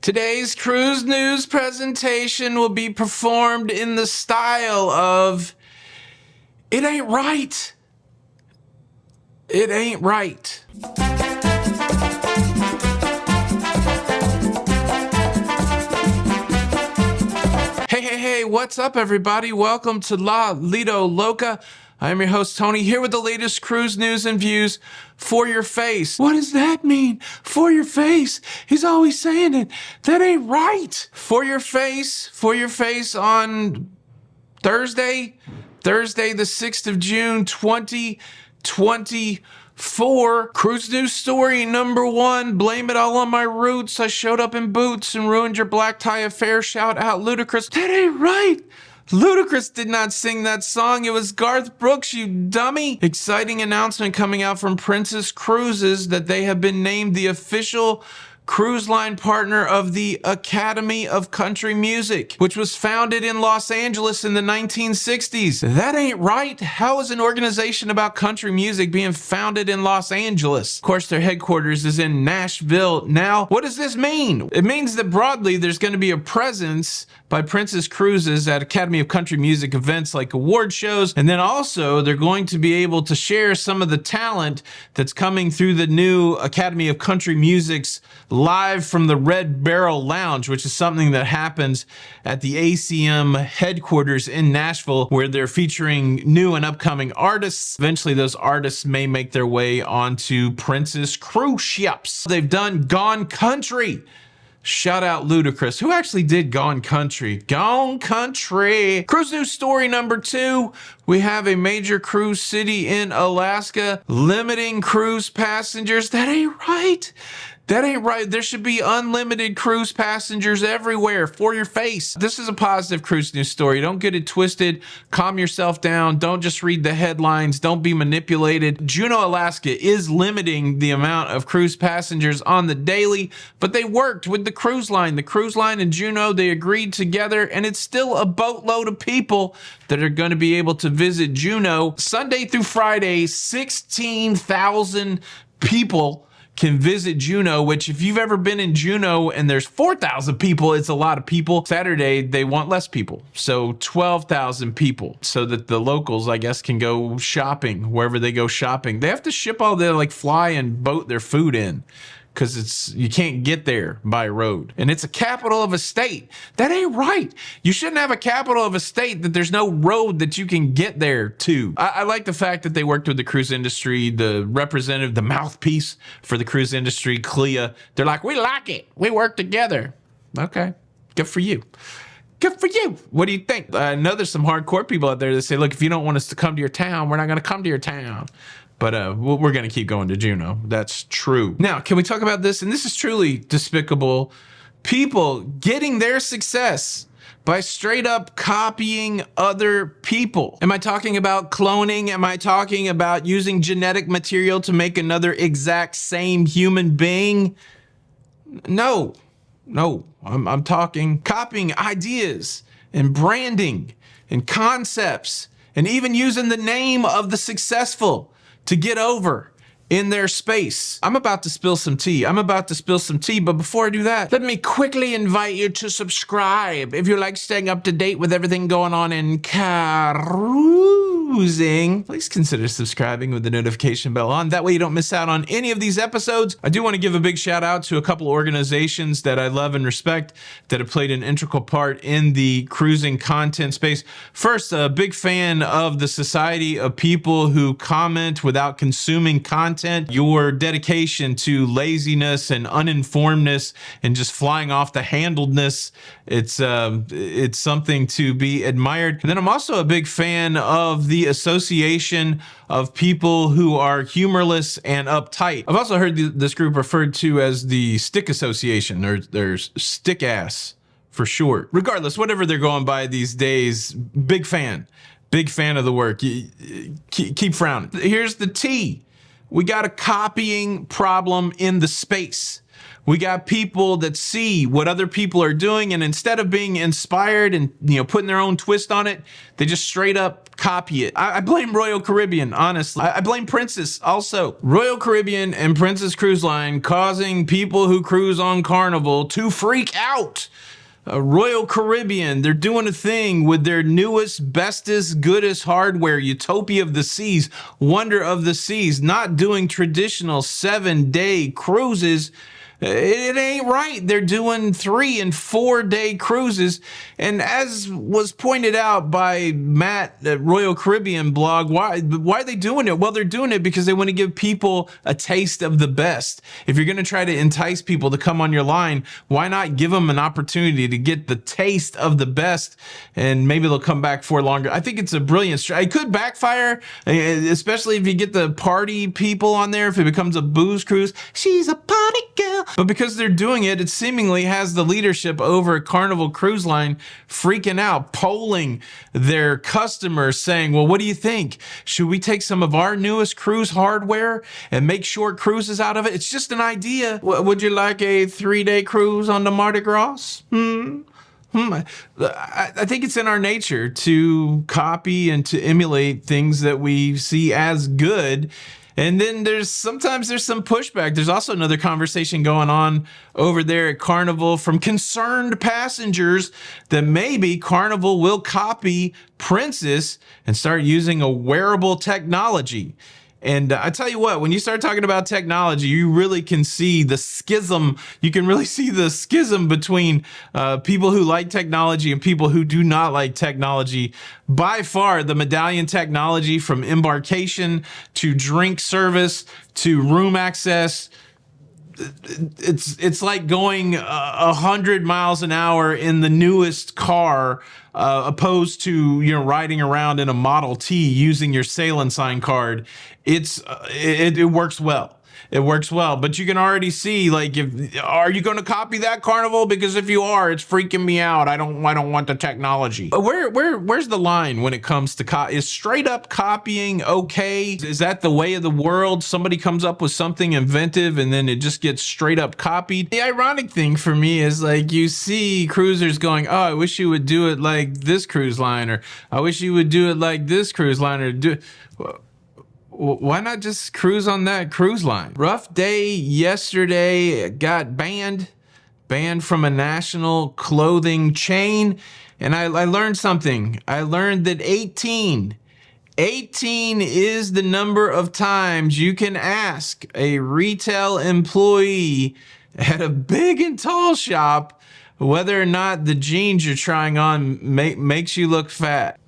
Today's cruise news presentation will be performed in the style of It Ain't Right. It ain't right. Hey, what's up, everybody? Welcome to La Lido Loca. I am your host, Tony, here with the latest cruise news and views for your face. What does that mean? For your face. He's always saying it. That ain't right. For your face on Thursday the 6th of June, 2024. Cruise news story number one. Blame it all on my roots. I showed up in boots and ruined your black tie affair. Shout out Ludacris. That ain't right. Ludacris did not sing that song. It was Garth Brooks, you dummy. Exciting announcement coming out from Princess Cruises that they have been named the official cruise line partner of the Academy of Country Music, which was founded in Los Angeles in the 1960s. That ain't right. How is an organization about country music being founded in Los Angeles? Of course, their headquarters is in Nashville. Now, what does this mean? It means that broadly, there's going to be a presence by Princess Cruises at Academy of Country Music events like award shows. And then also they're going to be able to share some of the talent that's coming through the new Academy of Country Music's Live from the Red Barrel Lounge, which is something that happens at the ACM headquarters in Nashville, where they're featuring new and upcoming artists. Eventually those artists may make their way onto Princess cruise ships. They've done Gone Country. Shout out Ludacris, who actually did Gone Country. Gone Country. Cruise news story number two. We have a major cruise city in Alaska limiting cruise passengers. That ain't right. That ain't right. There should be unlimited cruise passengers everywhere. For your face. This is a positive cruise news story. Don't get it twisted. Calm yourself down. Don't just read the headlines. Don't be manipulated. Juneau, Alaska is limiting the amount of cruise passengers on the daily, but they worked with the cruise line. The cruise line and Juneau, they agreed together, and it's still a boatload of people that are going to be able to visit Juneau. Sunday through Friday, 16,000 people can visit Juneau, which if you've ever been in Juneau and there's 4,000 people, it's a lot of people. Saturday, they want less people. So 12,000 people so that the locals, I guess, can go shopping wherever they go shopping. They have to ship all their fly and boat their food in, because you can't get there by road. And it's a capital of a state. That ain't right. You shouldn't have a capital of a state that there's no road that you can get there to. I like the fact that they worked with the cruise industry, the representative, the mouthpiece for the cruise industry, Clea. They're like, we like it. We work together. Okay, good for you. Good for you. What do you think? I know there's some hardcore people out there that say, look, if you don't want us to come to your town, we're not going to come to your town. But we're going to keep going to Juneau. That's true. Now, can we talk about this? And this is truly despicable. People getting their success by straight up copying other people. Am I talking about cloning? Am I talking about using genetic material to make another exact same human being? No. I'm talking copying ideas and branding and concepts and even using the name of the successful to get over in their space. I'm about to spill some tea. But before I do that, let me quickly invite you to subscribe. If you like staying up to date with everything going on in cruising, please consider subscribing with the notification bell on. That way you don't miss out on any of these episodes. I do want to give a big shout out to a couple organizations that I love and respect that have played an integral part in the cruising content space. First, a big fan of the Society of People Who Comment Without Consuming Content. Your dedication to laziness and uninformedness and just flying off the handledness, it's something to be admired. And then I'm also a big fan of the Association of People Who Are Humorless and Uptight. I've also heard this group referred to as the Stick Association, or there's Stick Ass for short. Regardless, whatever they're going by these days, big fan of the work. Keep frowning. Here's the tea. We got a copying problem in the space. We got people that see what other people are doing, and instead of being inspired and putting their own twist on it, they just straight up copy it. I blame Royal Caribbean, honestly. I blame Princess also. Royal Caribbean and Princess Cruise Line causing people who cruise on Carnival to freak out. Royal Caribbean, they're doing a thing with their newest, bestest, goodest hardware, Utopia of the Seas, Wonder of the Seas, not doing traditional 7-day cruises. It ain't right. They're doing 3 and 4 day cruises. And as was pointed out by Matt at Royal Caribbean blog, why are they doing it? Well, they're doing it because they want to give people a taste of the best. If you're going to try to entice people to come on your line, why not give them an opportunity to get the taste of the best, and maybe they'll come back for longer. I think it's a brilliant strategy. It could backfire, especially if you get the party people on there, if it becomes a booze cruise. She's a party girl. But because they're doing it, it seemingly has the leadership over Carnival Cruise Line freaking out, polling their customers saying, well, what do you think? Should we take some of our newest cruise hardware and make short cruises out of it? It's just an idea. Would you like a 3-day cruise on the Mardi Gras? I think it's in our nature to copy and to emulate things that we see as good. And then sometimes there's some pushback. There's also another conversation going on over there at Carnival from concerned passengers that maybe Carnival will copy Princess and start using a wearable technology. And I tell you what, when you start talking about technology, you really can see the schism. You can really see the schism between people who like technology and people who do not like technology. By far, the medallion technology, from embarkation to drink service to room access, it's like going 100 miles an hour in the newest car, opposed to riding around in a Model T using your sail and sign card. It works well. It works well, but you can already see, like, are you going to copy that, Carnival? Because if you are, it's freaking me out. I don't want the technology. Where's the line when it comes to is straight up copying okay? Is that the way of the world? Somebody comes up with something inventive and then it just gets straight up copied. The ironic thing for me is, like, you see cruisers going, oh, I wish you would do it like this cruise line, or I wish you would do it like this cruise line, or why not just cruise on that cruise line? Rough day yesterday, got banned from a national clothing chain. And I learned something. I learned that 18 is the number of times you can ask a retail employee at a big and tall shop whether or not the jeans you're trying on makes you look fat.